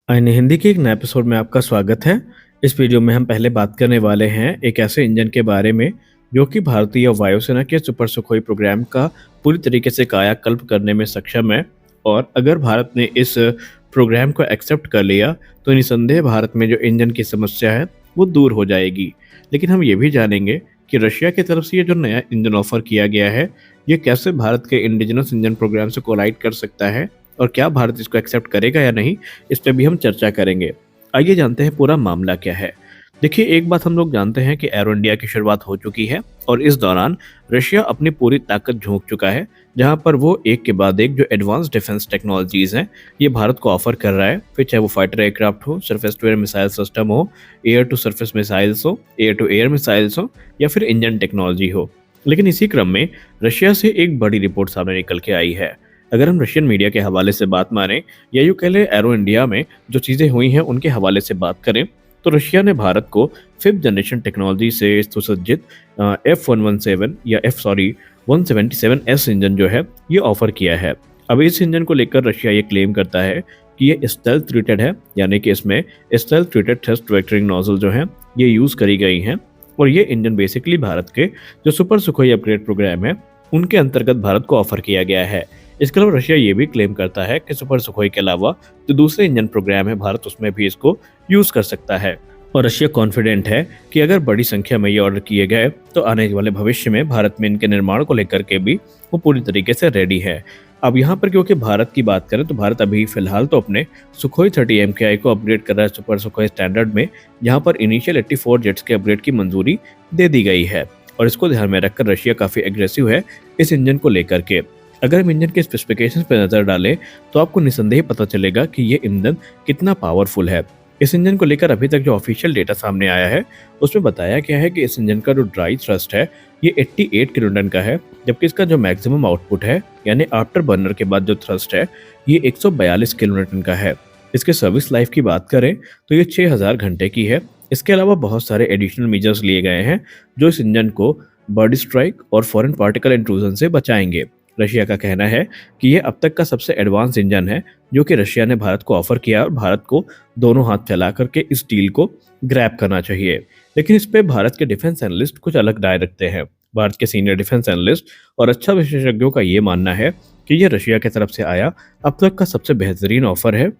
हिंदी के एक नए एपिसोड में आपका स्वागत है। इस वीडियो में हम पहले बात करने वाले हैं एक ऐसे इंजन के बारे में जो कि भारतीय वायुसेना के सुपर सुखोई प्रोग्राम का पूरी तरीके से कायाकल्प करने में सक्षम है। और अगर भारत ने इस प्रोग्राम को एक्सेप्ट कर लिया तो निसंदेह भारत में जो इंजन की समस्या है वो दूर हो जाएगी। लेकिन हम ये भी जानेंगे कि रशिया की तरफ से ये जो नया इंजन ऑफर किया गया है ये कैसे भारत के इंडिजिनस इंजन प्रोग्राम से कोलाइड कर सकता है और क्या भारत इसको एक्सेप्ट करेगा या नहीं, इस पे भी हम चर्चा करेंगे। आइए जानते हैं पूरा मामला क्या है। देखिए, एक बात हम लोग जानते हैं कि एरो इंडिया की शुरुआत हो चुकी है और इस दौरान रशिया अपनी पूरी ताकत झोंक चुका है, जहां पर वो एक के बाद एक जो एडवांस डिफेंस टेक्नोलॉजीज हैं ये भारत को ऑफर कर रहा है। फिर चाहे वो फाइटर एयरक्राफ्ट हो, surface to air missile system हो, एयर टू सरफेस मिसाइल्स हो, एयर टू एयर मिसाइल्स हो या फिर इंजन टेक्नोलॉजी हो। लेकिन इसी क्रम में रशिया से एक बड़ी रिपोर्ट सामने निकल के आई है। अगर हम रशियन मीडिया के हवाले से बात माने या यूँ कह लें एरो इंडिया में जो चीज़ें हुई हैं उनके हवाले से बात करें तो रशिया ने भारत को 5th जनरेशन टेक्नोलॉजी से सुसज्जित F117 या 177S इंजन जो है ये ऑफर किया है। अब इस इंजन को लेकर रशिया ये क्लेम करता है कि ये स्टेल्थ ट्रीटेड है, यानी कि इसमें stealth treated thrust vectoring nozzle जो है ये यूज़ करी गई हैं। और ये इंजन बेसिकली भारत के जो सुपर सुखोई अपग्रेड प्रोग्राम है उनके अंतर्गत भारत को ऑफर किया गया है। इसके अलावा रशिया ये भी क्लेम करता है कि सुपर सुखोई के अलावा जो दूसरे इंजन प्रोग्राम है भारत उसमें भी इसको यूज कर सकता है। और रशिया कॉन्फिडेंट है कि अगर बड़ी संख्या में ये ऑर्डर किए गए तो आने वाले भविष्य में भारत में इनके निर्माण को लेकर के भी वो पूरी तरीके से रेडी है। अब यहाँ पर क्योंकि भारत की बात करें तो भारत अभी फिलहाल तो अपने सुखोई 30 MKI को अपग्रेड कर रहा है सुपर सुखोई स्टैंडर्ड में, जहाँ पर इनिशियल 84 जेट्स के अपग्रेड की मंजूरी दे दी गई है। और इसको ध्यान में रखकर रशिया काफ़ी एग्रेसिव है इस इंजन को लेकर के। अगर हम इंजन के स्पेसिफिकेशंस पर नज़र डालें तो आपको निसंदेह पता चलेगा कि ये इंजन कितना पावरफुल है। इस इंजन को लेकर अभी तक जो ऑफिशियल डेटा सामने आया है उसमें बताया गया है कि इस इंजन का जो ड्राई थ्रस्ट है ये 88 किलोन्यूटन का है, जबकि इसका जो मैक्सिमम आउटपुट है यानी आफ्टर बर्नर के बाद जो थ्रस्ट है ये 142 किलोन्यूटन का है। इसके सर्विस लाइफ की बात करें तो ये 6000 घंटे की है। इसके अलावा बहुत सारे एडिशनल मेजर्स लिए गए हैं जो इस इंजन को बर्ड स्ट्राइक और फॉरेन पार्टिकल इंट्रूजन से बचाएंगे। रशिया का कहना है कि यह अब तक का सबसे एडवांस इंजन है जो कि रशिया ने भारत को ऑफर किया और भारत को दोनों हाथ फैला करके इस डील को ग्रैब करना चाहिए। लेकिन इस पे भारत के डिफेंस एनालिस्ट कुछ अलग राय रखते हैं। भारत के सीनियर डिफेंस एनालिस्ट और अच्छा विशेषज्ञों का ये मानना है कि यह रशिया की तरफ से आया अब तक का सबसे बेहतरीन ऑफर है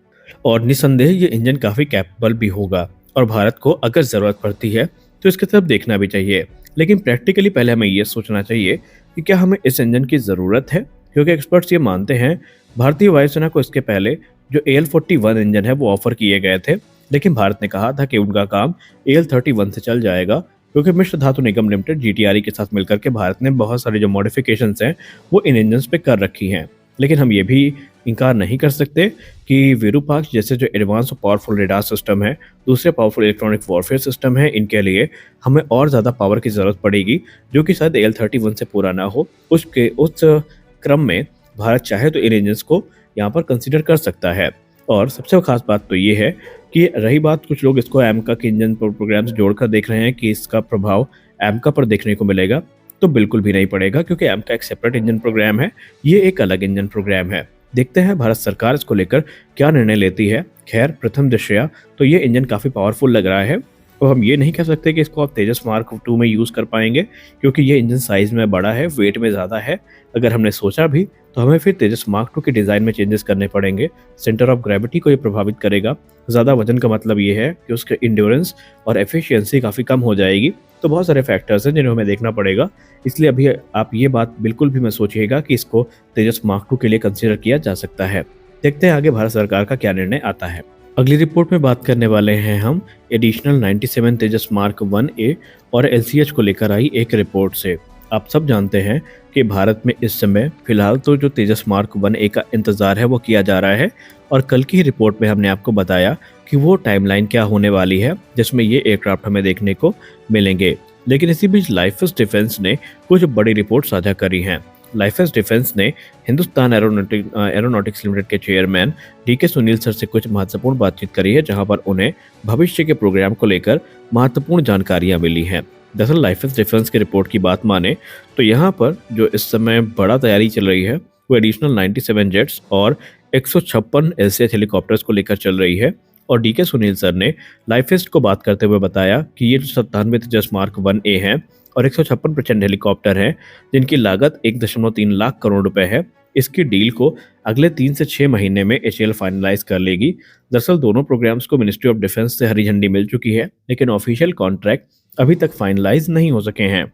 और निसंदेह ये इंजन काफ़ी कैपेबल भी होगा और भारत को अगर ज़रूरत पड़ती है तो इसकी तरफ देखना भी चाहिए। लेकिन प्रैक्टिकली पहले हमें ये सोचना चाहिए कि क्या हमें इस इंजन की ज़रूरत है, क्योंकि एक्सपर्ट्स ये मानते हैं भारतीय वायुसेना को इसके पहले जो AL-41 इंजन है वो ऑफर किए गए थे, लेकिन भारत ने कहा था कि उनका काम AL-31 से चल जाएगा, क्योंकि मिश्र धातु निगम लिमिटेड GTRE के साथ मिलकर के भारत ने बहुत सारी जो मॉडिफिकेशंस हैं वो इन इंजन्स पे कर रखी हैं। लेकिन हम ये भी इनकार नहीं कर सकते कि विरूपाक्ष जैसे जो एडवांस और पावरफुल रेडार सिस्टम है, दूसरे पावरफुल इलेक्ट्रॉनिक वॉरफेयर सिस्टम है, इनके लिए हमें और ज़्यादा पावर की ज़रूरत पड़ेगी जो कि शायद AL-31 से पूरा ना हो। उस क्रम में भारत चाहे तो इन इंजन्स को यहाँ पर कंसिडर कर सकता है। और सबसे खास बात तो ये है कि रही बात, कुछ लोग इसको एमका के इंजन प्रोग्राम से जोड़कर देख रहे हैं कि इसका प्रभाव एमका पर देखने को मिलेगा, तो बिल्कुल भी नहीं पड़ेगा, क्योंकि एमका एक सेपरेट इंजन प्रोग्राम है, ये एक अलग इंजन प्रोग्राम है। देखते हैं भारत सरकार इसको लेकर क्या निर्णय लेती है। खैर, प्रथम दृष्टया तो ये इंजन काफ़ी पावरफुल लग रहा है और हम ये नहीं कह सकते कि इसको आप तेजस मार्क 2 में यूज़ कर पाएंगे, क्योंकि ये इंजन साइज़ में बड़ा है, वेट में ज़्यादा है। अगर हमने सोचा भी तो हमें फिर तेजस मार्क 2 के डिज़ाइन में चेंजेस करने पड़ेंगे। सेंटर ऑफ ग्रेविटी को ये प्रभावित करेगा। ज़्यादा वजन का मतलब ये है कि उसके इंड्योरेंस और एफिशिएंसी काफ़ी कम हो जाएगी। तो बहुत सारे फैक्टर्स हैं जिन्हें हमें देखना पड़ेगा। इसलिए अभी आप ये बात बिल्कुल भी मत सोचिएगा कि इसको तेजस मार्क 2 के लिए कंसिडर किया जा सकता है। देखते हैं आगे भारत सरकार का क्या निर्णय आता है। अगली रिपोर्ट में बात करने वाले हैं हम एडिशनल 97 तेजस मार्क 1A और LCH को लेकर आई एक रिपोर्ट से। आप सब जानते हैं कि भारत में इस समय फिलहाल तो जो तेजस मार्क 1A का इंतज़ार है वो किया जा रहा है और कल की ही रिपोर्ट में हमने आपको बताया कि वो टाइमलाइन क्या होने वाली है जिसमें ये एयरक्राफ्ट हमें देखने को मिलेंगे। लेकिन इसी बीच लाइफेस डिफेंस ने कुछ बड़ी रिपोर्ट साझा करी हैं। लाइफेस डिफेंस ने हिंदुस्तान एरोनॉटिक्स लिमिटेड के चेयरमैन DK सुनील सर से कुछ महत्वपूर्ण बातचीत करी है, जहां पर उन्हें भविष्य के प्रोग्राम को लेकर महत्वपूर्ण जानकारियां मिली हैं। दरअसल लाइफेस डिफेंस की रिपोर्ट की बात माने तो यहाँ पर जो इस समय बड़ा तैयारी चल रही है वो एडिशनल 97 जेट्स और 156 LCH हेलीकॉप्टर्स को लेकर चल रही है। और डी के सुनील सर ने लाइफेस्ट को बात करते हुए बताया कि ये जो 97 तेजस मार्क 1A हैं और 156 प्रचंड हेलीकॉप्टर हैं जिनकी लागत 1.3 लाख करोड़ रुपए है, इसकी डील को अगले 3 से 6 महीने में एचएएल फाइनलाइज कर लेगी। दरअसल दोनों प्रोग्राम्स को मिनिस्ट्री ऑफ डिफेंस से हरी झंडी मिल चुकी है, लेकिन ऑफिशियल कॉन्ट्रैक्ट अभी तक फाइनलाइज नहीं हो सके हैं।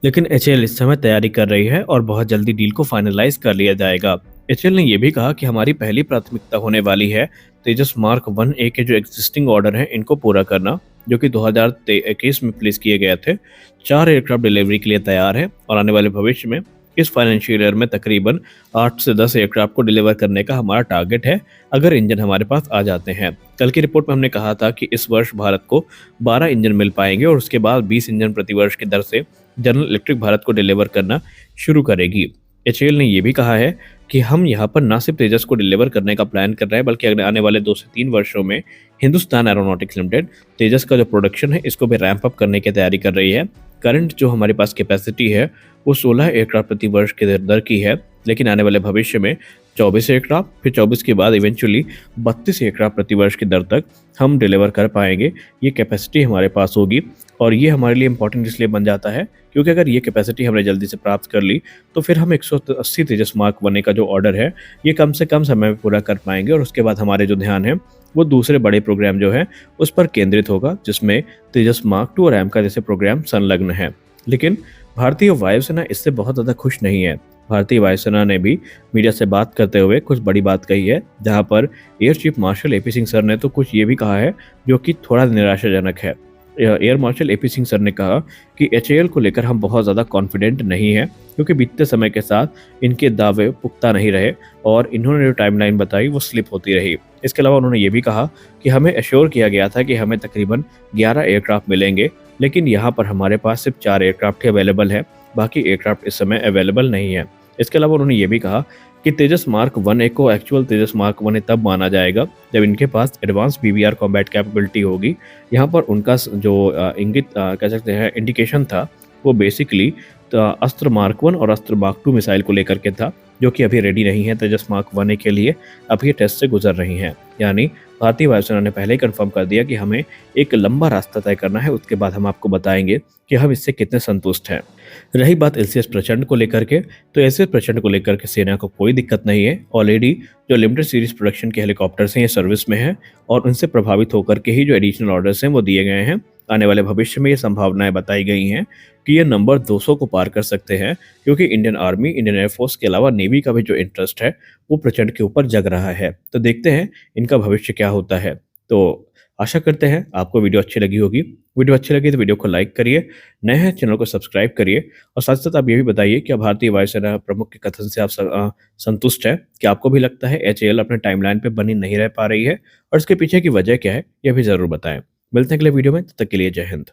लेकिन एचएएल इस समय तैयारी कर रही है और बहुत जल्दी डील को फाइनलाइज कर लिया जाएगा। एचएएल ने यह भी कहा कि हमारी पहली प्राथमिकता होने वाली है तेजस मार्क 1A के जो एग्जिस्टिंग ऑर्डर हैं इनको पूरा करना, जो कि 2021 में प्लेस किए गए थे। 4 एयरक्राफ्ट डिलीवरी के लिए तैयार है और आने वाले भविष्य में इस फाइनेंशियल ईयर में तकरीबन 8 से 10 एयरक्राफ्ट को डिलीवर करने का हमारा टारगेट है, अगर इंजन हमारे पास आ जाते हैं। कल की रिपोर्ट में हमने कहा था कि इस वर्ष भारत को 12 इंजन मिल पाएंगे और उसके बाद 20 इंजन प्रतिवर्ष की दर से जनरल इलेक्ट्रिक भारत को डिलीवर करना शुरू करेगी। एचएएल ने यह भी कहा है कि हम यहाँ पर न सिर्फ तेजस को डिलीवर करने का प्लान कर रहे हैं, बल्कि आने वाले 2 से 3 वर्षों में हिंदुस्तान एरोनॉटिक्स लिमिटेड तेजस का जो प्रोडक्शन है इसको भी रैंप अप करने की तैयारी कर रही है। करंट जो हमारे पास कैपेसिटी है वो 16 एयरक्राफ्ट प्रति वर्ष के दर की है, लेकिन आने वाले भविष्य में 24 एयरक्राफ्ट, फिर 24 के बाद इवेंचुअली 32 एयरक्राफ्ट प्रति वर्ष की दर तक हम डिलीवर कर पाएंगे। ये कैपेसिटी हमारे पास होगी और ये हमारे लिए इंपॉर्टेंट इसलिए बन जाता है क्योंकि अगर ये कैपेसिटी हमने जल्दी से प्राप्त कर ली तो फिर हम 180 तेजस मार्क 1A का जो ऑर्डर है ये कम से कम समय में पूरा कर पाएंगे और उसके बाद हमारे जो ध्यान है वो दूसरे बड़े प्रोग्राम जो है उस पर केंद्रित होगा, जिसमें तेजस मार्क 2 और एमका जैसे प्रोग्राम संलग्न है। लेकिन भारतीय वायुसेना इससे बहुत ज़्यादा खुश नहीं है। भारतीय वायुसेना ने भी मीडिया से बात करते हुए कुछ बड़ी बात कही है, जहां पर air chief marshal AP Singh sir ने तो कुछ ये भी कहा है जो कि थोड़ा निराशाजनक है। Air marshal AP Singh sir ने कहा कि एचएएल को लेकर हम बहुत ज़्यादा कॉन्फिडेंट नहीं है क्योंकि बीतते समय के साथ इनके दावे पुख्ता नहीं रहे और इन्होंने जो टाइमलाइन बताई वो स्लिप होती रही। इसके अलावा उन्होंने ये भी कहा कि हमें एश्योर किया गया था कि हमें तकरीबन 11 एयरक्राफ्ट मिलेंगे, लेकिन यहाँ पर हमारे पास सिर्फ 4 एयरक्राफ्ट ही अवेलेबल है, बाकी एयरक्राफ्ट इस समय अवेलेबल नहीं है। इसके अलावा उन्होंने ये भी कहा कि तेजस मार्क 1A को एक्चुअल तेजस मार्क 1A तब माना जाएगा जब इनके पास एडवांस बीबीआर कॉम्बैट कैपेबिलिटी होगी। यहाँ पर उनका जो इंगित कह सकते हैं इंडिकेशन था वो बेसिकली अस्त्र मार्क 1 और अस्त्र मार्क 2 मिसाइल को लेकर के था, जो कि अभी रेडी नहीं है तेजस मार्क 1A के लिए, अभी ये टेस्ट से गुजर रही हैं। यानी भारतीय वायुसेना ने पहले ही कंफर्म कर दिया कि हमें एक लंबा रास्ता तय करना है, उसके बाद हम आपको बताएंगे कि हम इससे कितने संतुष्ट हैं। रही बात एलसीएस प्रचंड को लेकर के, तो एलसीएस प्रचंड को लेकर के सेना को कोई दिक्कत नहीं है। ऑलरेडी जो लिमिटेड सीरीज प्रोडक्शन के हेलीकॉप्टर्स हैं ये सर्विस में हैं और उनसे प्रभावित होकर के ही जो एडिशनल ऑर्डर्स हैं वो दिए गए हैं। आने वाले भविष्य में ये संभावनाएं बताई गई हैं कि ये नंबर 200 को पार कर सकते हैं, क्योंकि इंडियन आर्मी, इंडियन एयरफोर्स के अलावा नेवी का भी जो इंटरेस्ट है वो प्रचंड के ऊपर जग रहा है। तो देखते हैं इनका भविष्य क्या होता है। तो आशा करते हैं आपको वीडियो अच्छी लगी होगी। वीडियो अच्छी लगी तो वीडियो को लाइक करिए, नए हैं चैनल को सब्सक्राइब करिए और साथ साथ आप ये भी बताइए कि भारतीय वायुसेना प्रमुख के कथन से आप संतुष्ट हैं कि आपको भी लगता है एचएएल अपने टाइमलाइन पे बनी नहीं रह पा रही है और इसके पीछे की वजह क्या है, यह भी जरूर बताएं। मिलते हैं अगले वीडियो में, तब तक के लिए जय हिंद।